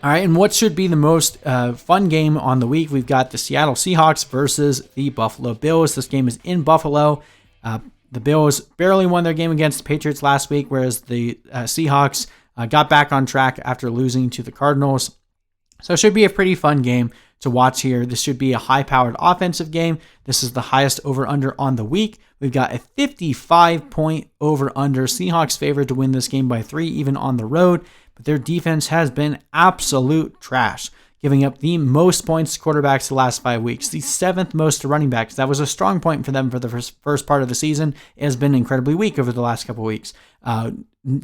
All right, and what should be the most fun game on the week? We've got the Seattle Seahawks versus the Buffalo Bills. This game is in Buffalo. The Bills barely won their game against the Patriots last week, whereas the Seahawks got back on track after losing to the Cardinals. So it should be a pretty fun game to watch here. This should be a high-powered offensive game. This is the highest over-under on the week. We've got a 55-point over-under. Seahawks favored to win this game by 3, even on the road. But their defense has been absolute trash, giving up the most points to quarterbacks the last 5 weeks, the 7th most to running backs. That was a strong point for them for the first part of the season. It has been incredibly weak over the last couple weeks.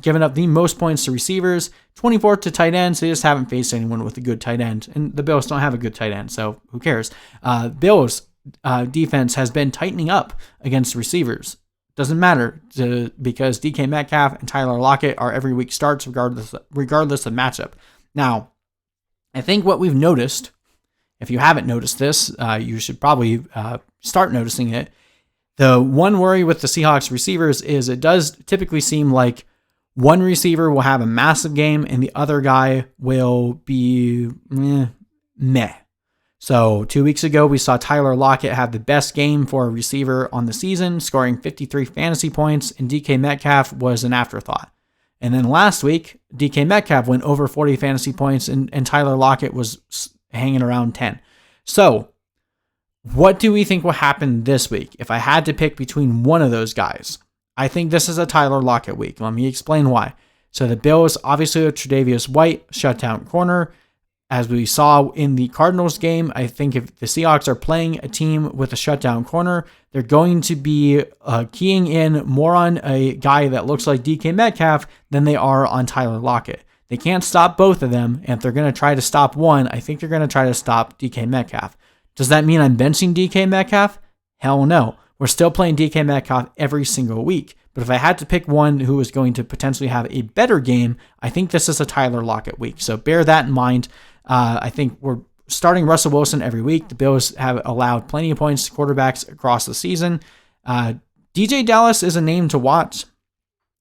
Giving up the most points to receivers, 24th to tight ends. They just haven't faced anyone with a good tight end, and the Bills don't have a good tight end, so who cares? Bills defense has been tightening up against receivers. Doesn't matter because DK Metcalf and Tyler Lockett are every week starts regardless of matchup. Now, I think what we've noticed, if you haven't noticed this, you should probably start noticing it. The one worry with the Seahawks receivers is it does typically seem like one receiver will have a massive game and the other guy will be meh. So 2 weeks ago, we saw Tyler Lockett have the best game for a receiver on the season, scoring 53 fantasy points, and DK Metcalf was an afterthought. And then last week, DK Metcalf went over 40 fantasy points, and Tyler Lockett was hanging around 10. So what do we think will happen this week? If I had to pick between one of those guys, I think this is a Tyler Lockett week. Let me explain why. So the Bills, obviously with Tre'Davious White, shutdown corner. As we saw in the Cardinals game, I think if the Seahawks are playing a team with a shutdown corner, they're going to be keying in more on a guy that looks like DK Metcalf than they are on Tyler Lockett. They can't stop both of them, and if they're going to try to stop one, I think they're going to try to stop DK Metcalf. Does that mean I'm benching DK Metcalf? Hell no. We're still playing DK Metcalf every single week. But if I had to pick one who is going to potentially have a better game, I think this is a Tyler Lockett week. So bear that in mind. I think we're starting Russell Wilson every week. The Bills have allowed plenty of points to quarterbacks across the season. Deejay Dallas is a name to watch.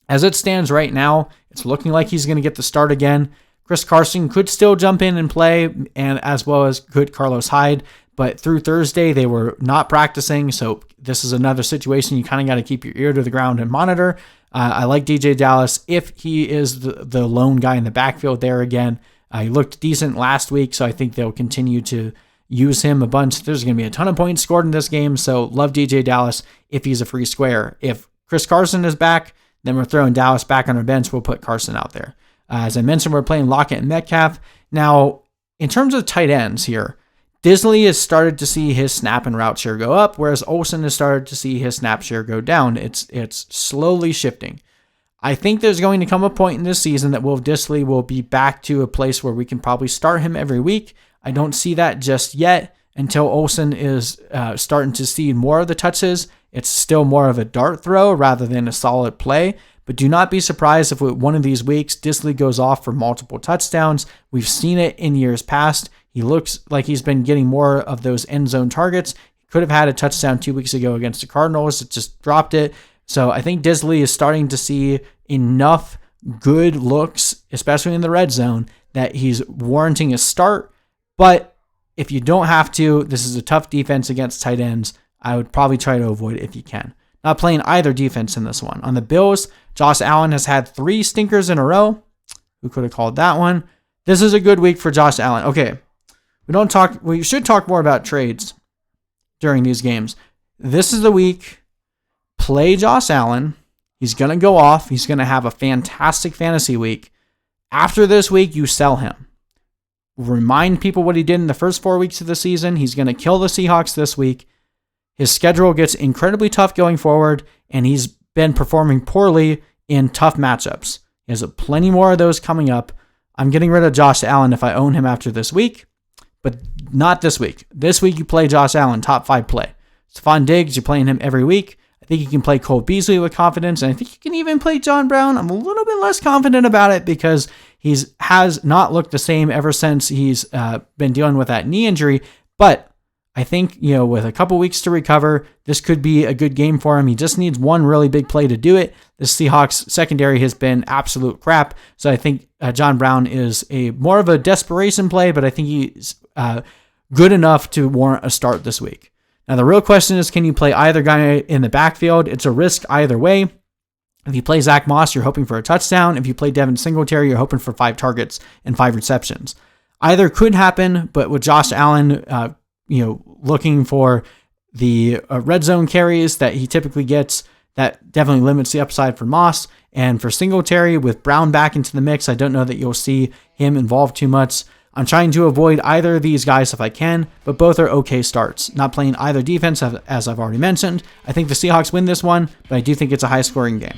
As it stands right now, it's looking like he's going to get the start again. Chris Carson could still jump in and play, and as well as could Carlos Hyde. But through Thursday, they were not practicing, so this is another situation you kind of got to keep your ear to the ground and monitor. I like Deejay Dallas if he is the lone guy in the backfield there again. He looked decent last week, so I think they'll continue to use him a bunch. There's going to be a ton of points scored in this game, so love Deejay Dallas if he's a free square. If Chris Carson is back, then we're throwing Dallas back on our bench. We'll put Carson out there. As I mentioned, we're playing Lockett and Metcalf. Now, in terms of tight ends here, Beasley has started to see his snap and route share go up, whereas Olsen has started to see his snap share go down. It's slowly shifting. I think there's going to come a point in this season that Beasley will be back to a place where we can probably start him every week. I don't see that just yet until Olsen is starting to see more of the touches. It's still more of a dart throw rather than a solid play. But do not be surprised if one of these weeks Beasley goes off for multiple touchdowns. We've seen it in years past. He looks like he's been getting more of those end zone targets. He could have had a touchdown 2 weeks ago against the Cardinals. It just dropped it. So I think Beasley is starting to see enough good looks, especially in the red zone, that he's warranting a start. But if you don't have to, this is a tough defense against tight ends. I would probably try to avoid it if you can. Not playing either defense in this one. On the Bills, Josh Allen has had 3 stinkers in a row. Who could have called that one? This is a good week for Josh Allen. Okay, we should talk more about trades during these games. This is the week. Play Josh Allen. He's going to go off. He's going to have a fantastic fantasy week. After this week, you sell him. Remind people what he did in the first 4 weeks of the season. He's going to kill the Seahawks this week. His schedule gets incredibly tough going forward, and he's been performing poorly in tough matchups. He has plenty more of those coming up. I'm getting rid of Josh Allen if I own him after this week, but not this week. This week, you play Josh Allen, top 5 play. Stefon Diggs, you're playing him every week. I think you can play Cole Beasley with confidence, and I think you can even play John Brown. I'm a little bit less confident about it because he has not looked the same ever since he's been dealing with that knee injury. But I think, with a couple weeks to recover, this could be a good game for him. He just needs one really big play to do it. the Seahawks secondary has been absolute crap. So I think John Brown is more of a desperation play, but I think he's good enough to warrant a start this week. Now, the real question is, can you play either guy in the backfield? It's a risk either way. If you play Zack Moss, you're hoping for a touchdown. If you play Devin Singletary, you're hoping for 5 targets and 5 receptions. Either could happen, but with Josh Allen, looking for the red zone carries that he typically gets, that definitely limits the upside for Moss. And for Singletary, with Brown back into the mix, I don't know that you'll see him involved too much. I'm trying to avoid either of these guys if I can, but both are okay starts. Not playing either defense, as I've already mentioned. I think the Seahawks win this one, but I do think it's a high-scoring game.